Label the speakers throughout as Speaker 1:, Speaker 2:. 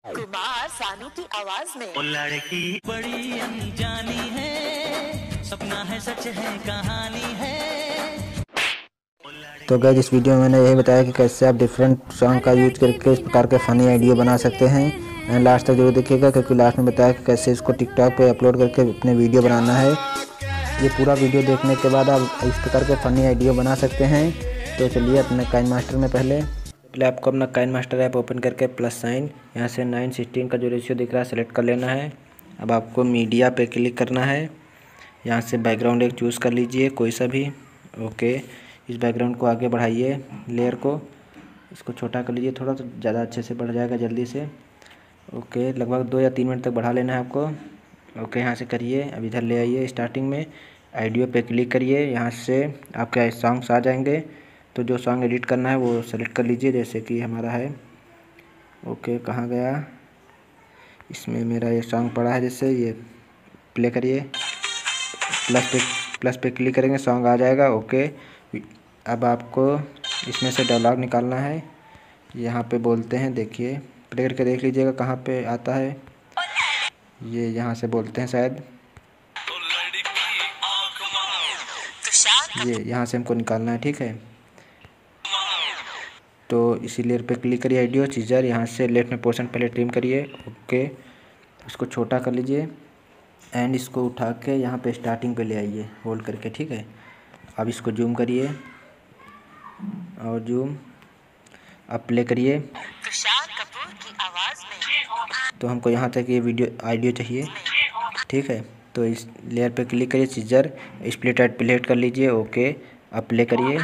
Speaker 1: कुमार सानू की आवाज में।
Speaker 2: वो लड़की बड़ी अनजानी है, सपना है सच है कहानी है।
Speaker 3: तो गाइस इस वीडियो में मैंने यही बताया कि कैसे आप डिफरेंट सॉन्ग का यूज करके इस प्रकार के फ़नी आइडिया बना सकते हैं। एंड लास्ट तक जरूर देखिएगा, क्योंकि लास्ट में बताया कि कैसे इसको टिकटॉक पे अपलोड करके अपने वीडियो बनाना है। ये पूरा वीडियो देखने के बाद आप इस प्रकार के फ़नी आइडिया बना सकते हैं। तो चलिए अपने काइनमास्टर में पहले आपको अपना काइनमास्टर ऐप ओपन करके प्लस साइन यहाँ से 9:16 का जो रेशियो दिख रहा है सेलेक्ट कर लेना है। अब आपको मीडिया पे क्लिक करना है। यहाँ से बैकग्राउंड एक चूज़ कर लीजिए कोई सा भी। ओके, इस बैकग्राउंड को आगे बढ़ाइए, लेयर को इसको छोटा कर लीजिए थोड़ा, तो ज़्यादा अच्छे से बढ़ जाएगा जल्दी से। ओके, लगभग 2 या 3 मिनट तक बढ़ा लेना है आपको। ओके, यहाँ से करिए, अब इधर ले आइए, स्टार्टिंग में आइडियो पे क्लिक करिए। यहाँ से आपके सॉन्ग्स आ जाएंगे, तो जो सॉन्ग एडिट करना है वो सेलेक्ट कर लीजिए, जैसे कि हमारा है। ओके, कहाँ गया, इसमें मेरा ये सॉन्ग पड़ा है, जैसे ये प्ले करिए, प्लस पे क्लिक करेंगे, सॉन्ग आ जाएगा। ओके, अब आपको इसमें से डायलॉग निकालना है। यहाँ पे बोलते हैं, देखिए प्ले करके देख लीजिएगा कहाँ पे आता है। ये यहाँ से बोलते हैं शायद, ये यहाँ से हमको निकालना है, ठीक है। तो इसी लेयर पे क्लिक करिए, आइडियो चीज़र, यहाँ से लेफ्ट में पोर्शन पहले ट्रिम करिए। ओके, इसको छोटा कर लीजिए एंड इसको उठा के यहाँ पे स्टार्टिंग पे ले आइए होल्ड करके, ठीक है। अब इसको जूम करिए और जूम, अब प्ले करिए। तो हमको यहाँ तक ये वीडियो आइडियो चाहिए, ठीक है। तो इस लेयर पे क्लिक करिए, सीजर स्प्लिट एट प्लेट कर लीजिए। ओके, अब प्ले करिए।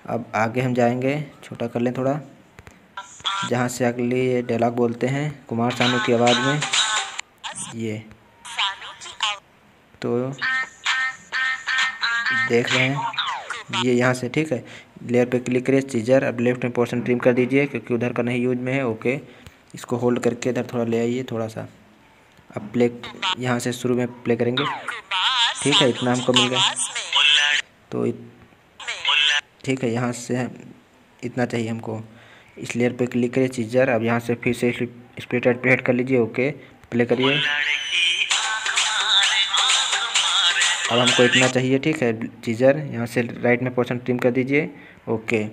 Speaker 3: अब आगे हम जाएंगे, छोटा कर लें थोड़ा, जहाँ से अगली ये डायलॉग बोलते हैं कुमार सानू की आवाज़ में, ये तो देख रहे हैं ये यहाँ से, ठीक है। लेयर पे क्लिक करिए, सीजर, अब लेफ्ट में पोर्शन ट्रिम कर दीजिए क्योंकि उधर का नहीं यूज में है। ओके, इसको होल्ड करके इधर थोड़ा ले आइए थोड़ा सा। अब प्ले यहाँ से शुरू में प्ले करेंगे, ठीक है। इतना हमको मिल गया, तो ठीक है, यहाँ से इतना चाहिए हमको। इस लेयर पे क्लिक करिए, सीजर, अब यहाँ से फिर से स्प्लिट एट प्लेट कर लीजिए। ओके, प्ले करिए। अब हमको इतना चाहिए, ठीक है। सीजर, यहाँ से राइट में पोर्शन ट्रिम कर दीजिए। ओके,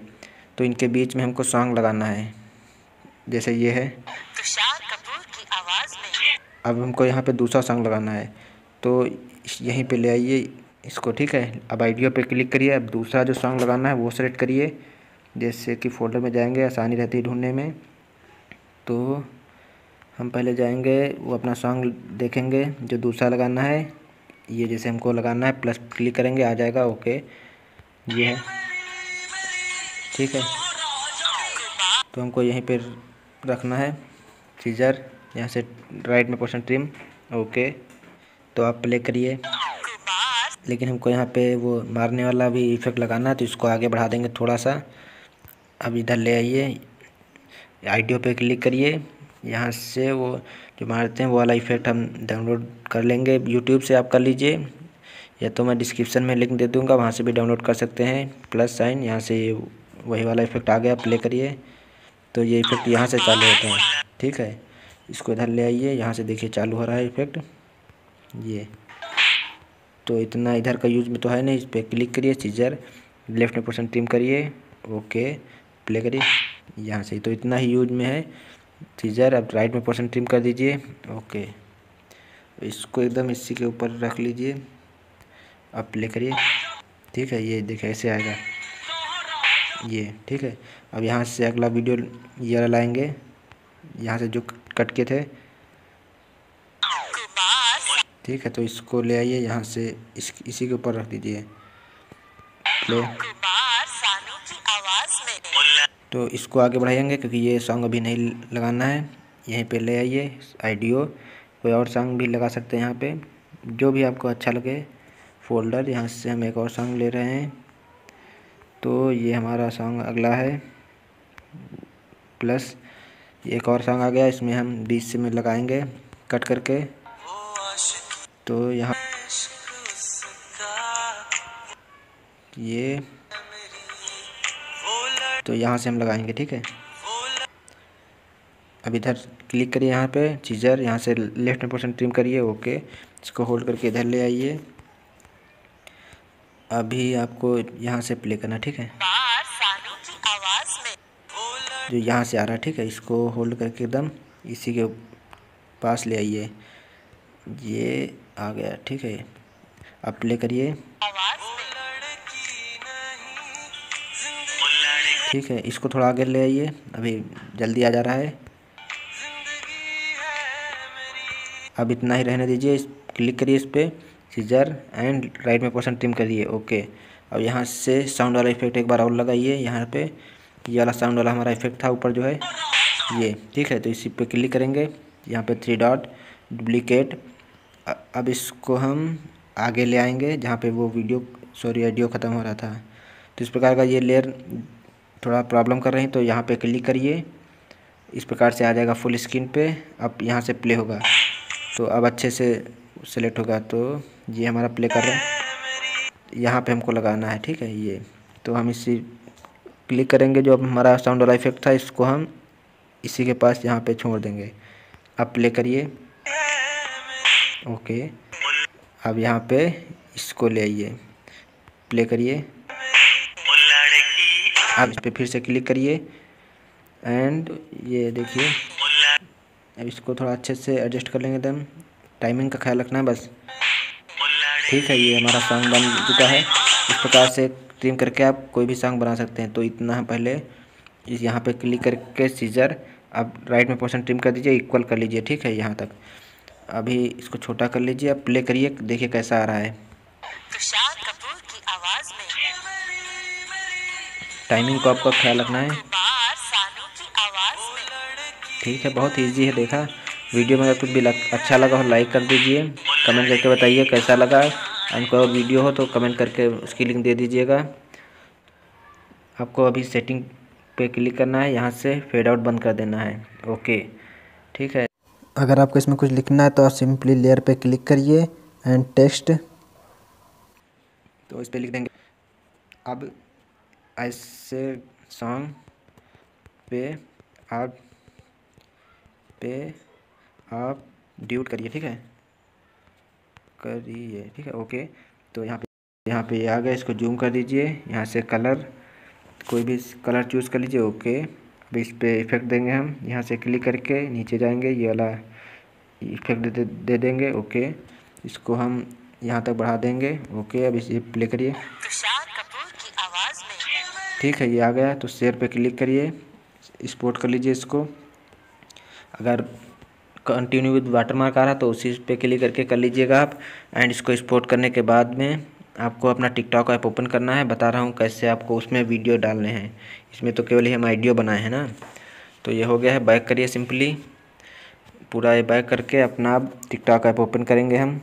Speaker 3: तो इनके बीच में हमको सॉन्ग लगाना है, जैसे ये है। अब हमको यहाँ पे दूसरा सॉन्ग लगाना है, तो यहीं पे ले आइए इसको, ठीक है। अब आइडियो पे क्लिक करिए, अब दूसरा जो सॉन्ग लगाना है वो सेलेक्ट करिए, जैसे कि फोल्डर में जाएंगे, आसानी रहती है ढूंढने में। तो हम पहले जाएंगे, वो अपना सॉन्ग देखेंगे जो दूसरा लगाना है, ये जैसे हमको लगाना है, प्लस क्लिक करेंगे, आ जाएगा। ओके, ये है, ठीक है। तो हमको यहीं पे रखना है, सीजर, यहाँ से राइट में पोर्शन ट्रिम। ओके, तो आप प्ले करिए, लेकिन हमको यहाँ पे वो मारने वाला भी इफेक्ट लगाना है, तो इसको आगे बढ़ा देंगे थोड़ा सा। अब इधर ले आइए, आइडियो पे क्लिक करिए, यहाँ से वो जो मारते हैं वो वाला इफेक्ट हम डाउनलोड कर लेंगे, यूट्यूब से आप कर लीजिए, या तो मैं डिस्क्रिप्शन में लिंक दे दूँगा, वहाँ से भी डाउनलोड कर सकते हैं। प्लस साइन, यहाँ से वही वाला इफेक्ट आ गया, प्ले करिए, तो ये इफेक्ट यहाँ से चालू होते हैं, ठीक है। इसको इधर ले आइए, यहाँ से देखिए चालू हो रहा है इफेक्ट, ये तो इतना इधर का यूज में तो है नहीं। इस पर क्लिक करिए, सीजर, लेफ्ट में पोर्शन ट्रिम करिए। ओके, प्ले करिए, यहाँ से तो इतना ही यूज में है। सीजर, अब राइट में पोर्शन ट्रिम कर दीजिए। ओके, इसको एकदम इसी के ऊपर रख लीजिए, अब प्ले करिए, ठीक है। ये देखिए ऐसे आएगा ये, ठीक है। अब यहाँ से अगला वीडियो ये लाएंगे, यहाँ से जो कट के थे, ठीक है। तो इसको ले आइए, यहाँ से इसी के ऊपर रख दीजिए, प्ले। तो इसको आगे बढ़ाएंगे क्योंकि ये सॉन्ग अभी नहीं लगाना है, यहीं पे ले आइए आइडियो, कोई और सॉन्ग भी लगा सकते हैं यहाँ पे, जो भी आपको अच्छा लगे। फोल्डर, यहाँ से हम एक और सॉन्ग ले रहे हैं, तो ये हमारा सॉन्ग अगला है, प्लस एक और सॉन्ग आ गया, इसमें हम बीच से में लगाएंगे कट करके। तो यहाँ ये, तो यहाँ से हम लगाएंगे, ठीक है। अब इधर क्लिक करिए यहाँ पे सीजर, यहाँ से लेफ्ट में पोर्शन ट्रिम करिए। ओके, इसको होल्ड करके इधर ले आइए। अभी आपको यहाँ से प्ले करना, ठीक है,
Speaker 1: बाहर सानू की आवाज में।
Speaker 3: जो यहाँ से आ रहा है, ठीक है, इसको होल्ड करके एकदम इसी के पास ले आइए। ये आ गया, ठीक है। अब प्ले करिए,
Speaker 1: आवाज में।
Speaker 3: ठीक है। इसको थोड़ा आगे ले आइए, अभी जल्दी आ जा रहा है। अब इतना ही रहने दीजिए। क्लिक करिए इस पर सीजर एंड राइट में पोर्शन ट्रिम करिए। ओके, अब यहाँ से साउंड वाला इफेक्ट एक बार और लगाइए। यहाँ पे ये वाला साउंड वाला हमारा इफेक्ट था ऊपर जो है ये, ठीक है। तो इसी पे क्लिक करेंगे, यहाँ पे 3 डॉट डुप्लीकेट। अब इसको हम आगे ले आएंगे जहाँ पे वो ऑडियो ख़त्म हो रहा था। तो इस प्रकार का ये लेयर थोड़ा प्रॉब्लम कर रही है, तो यहाँ पे क्लिक करिए। इस प्रकार से आ जाएगा फुल स्क्रीन पे। अब यहाँ से प्ले होगा, तो अब अच्छे से सेलेक्ट होगा। तो ये हमारा प्ले कर रहा है, यहाँ पे हमको लगाना है, ठीक है। ये तो हम इसी क्लिक करेंगे, जो अब हमारा साउंड वाला इफेक्ट था इसको हम इसी के पास यहाँ पे छोड़ देंगे। अब प्ले करिए। ओके, अब यहाँ पे इसको ले आइए, प्ले करिए। अब इस पर फिर से क्लिक करिए एंड ये देखिए, अब इसको थोड़ा अच्छे से एडजस्ट कर लेंगे। एकदम टाइमिंग का ख्याल रखना है बस, ठीक है। ये हमारा सॉन्ग बन चुका है। इस प्रकार से ट्रिम करके आप कोई भी सॉन्ग बना सकते हैं। तो इतना हम पहले इस यहाँ पे क्लिक करके सीजर, अब राइट में पोर्शन ट्रिम कर दीजिए, इक्वल कर लीजिए, ठीक है, यहाँ तक। अभी इसको छोटा कर लीजिए, अब प्ले करिए, देखिए कैसा आ रहा है।
Speaker 1: तुषार कपूर की आवाज में।
Speaker 3: टाइमिंग को आपका ख्याल रखना है,
Speaker 1: बाहर सानू की आवाज में।
Speaker 3: ठीक है। बहुत ईजी है। देखा, वीडियो में अगर कुछ भी अच्छा लगा हो लाइक कर दीजिए, कमेंट करके बताइए कैसा लगा। और कोई और वीडियो हो तो कमेंट करके उसकी लिंक दे दीजिएगा। आपको अभी सेटिंग पे क्लिक करना है, यहाँ से फेड आउट बंद कर देना है। ओके, ठीक है। अगर आपको इसमें कुछ लिखना है तो आप सिंपली लेयर पे क्लिक करिए एंड टेक्स्ट, तो इस पर लिख देंगे। अब ऐसे सॉन्ग पे आप ड्यूट करिए, ठीक है, ठीक है। ओके, तो यहाँ पे आ गया। इसको जूम कर दीजिए, यहाँ से कलर कोई भी कलर चूज़ कर लीजिए। ओके, अब इस पे इफेक्ट देंगे हम, यहाँ से क्लिक करके नीचे जाएंगे, ये वाला इफेक्ट दे देंगे। ओके, इसको हम यहाँ तक बढ़ा देंगे। ओके, अब इसे प्ले करिए।
Speaker 1: तुषार कपूर की आवाज में।
Speaker 3: ठीक है, ये आ गया। तो शेयर पे क्लिक करिए, एक्सपोर्ट कर लीजिए इसको। अगर कंटिन्यू विद वाटरमार्क आ रहा तो उसी पे क्लिक करके कर लीजिएगा आप। एंड इसको एक्सपोर्ट करने के बाद में आपको अपना टिकटॉक ऐप ओपन करना है। बता रहा हूँ कैसे आपको उसमें वीडियो डालने हैं, इसमें तो केवल ही हम आइडियो बनाए हैं ना। तो ये हो गया है, बैक करिए सिंपली पूरा। ये बैक करके अपना आप टिकटॉक ऐप ओपन करेंगे हम।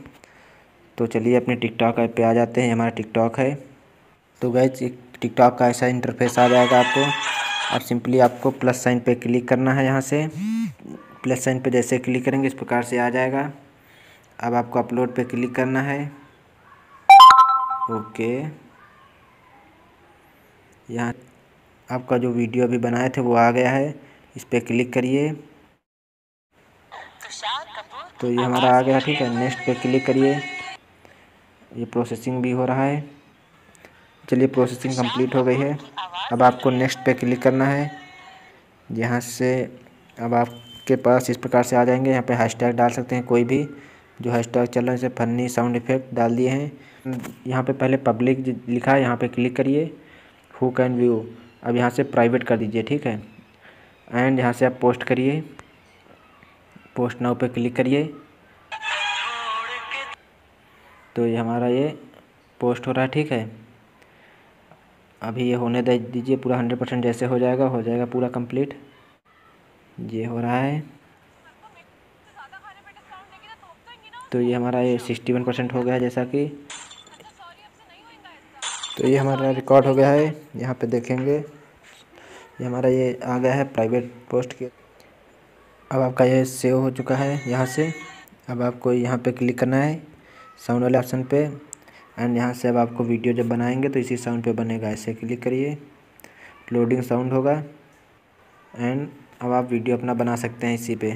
Speaker 3: तो चलिए अपने टिकटॉक ऐप पे आ जाते हैं, हमारा टिकटॉक है। तो गाइस टिकटॉक का ऐसा इंटरफेस आ जाएगा आपको। अब सिंपली आपको प्लस साइन पे क्लिक करना है, यहाँ से प्लस साइन पे जैसे क्लिक करेंगे इस प्रकार से आ जाएगा। अब आपको अपलोड पे क्लिक करना है। ओके, यहाँ आपका जो वीडियो अभी बनाए थे वो आ गया है, इस पर क्लिक करिए। तो ये हमारा आ गया, ठीक है। नेक्स्ट पे क्लिक करिए, ये प्रोसेसिंग भी हो रहा है। चलिए प्रोसेसिंग कंप्लीट हो गई है। अब आपको नेक्स्ट पे क्लिक करना है, यहाँ से अब आपके पास इस प्रकार से आ जाएंगे। यहाँ पे हैशटैग डाल सकते हैं, कोई भी जो हैशटैग चल रहा है, जैसे फनी साउंड इफेक्ट डाल दिए हैं। यहाँ पे पहले पब्लिक लिखा है, यहाँ पे क्लिक करिए, हु कैन व्यू। अब यहाँ से प्राइवेट कर दीजिए, ठीक है। एंड यहाँ से आप पोस्ट करिए, पोस्ट नाउ पे क्लिक करिए। तो ये हमारा ये पोस्ट हो रहा है, ठीक है। अभी ये होने दीजिए पूरा 100%, जैसे हो जाएगा पूरा कंप्लीट। ये हो रहा है, तो ये हमारा ये 61% हो गया है जैसा कि। तो ये हमारा रिकॉर्ड हो गया है, यहाँ पे देखेंगे ये हमारा ये आ गया है प्राइवेट पोस्ट के। अब आपका ये सेव हो चुका है यहाँ से। अब आपको यहाँ पे क्लिक करना है साउंड वाले ऑप्शन पे। एंड यहाँ से अब आपको वीडियो जब बनाएंगे तो इसी साउंड पे बनेगा, ऐसे क्लिक करिए, लोडिंग साउंड होगा एंड अब आप वीडियो अपना बना सकते हैं इसी पे।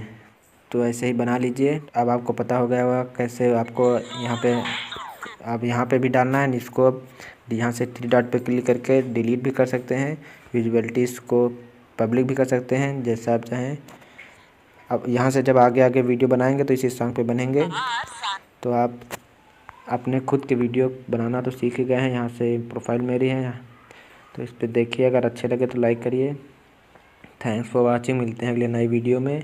Speaker 3: तो ऐसे ही बना लीजिए। अब आपको पता हो गया होगा कैसे आपको यहाँ पे भी डालना है। इसको अब यहाँ से 3 डॉट पे क्लिक करके डिलीट भी कर सकते हैं, विजुअलिटीज़ को पब्लिक भी कर सकते हैं, जैसा आप चाहें। अब यहाँ से जब आगे आगे वीडियो बनाएंगे तो इसी सॉन्ग पे बनेंगे। तो आप अपने खुद के वीडियो बनाना तो सीख ही गए हैं। यहाँ से प्रोफाइल मेरी है, तो इस पर देखिए। अगर अच्छे लगे तो लाइक करिए। Thanks for watching. मिलते हैं अगले नई वीडियो में।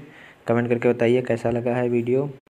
Speaker 3: कमेंट करके बताइए कैसा लगा है वीडियो।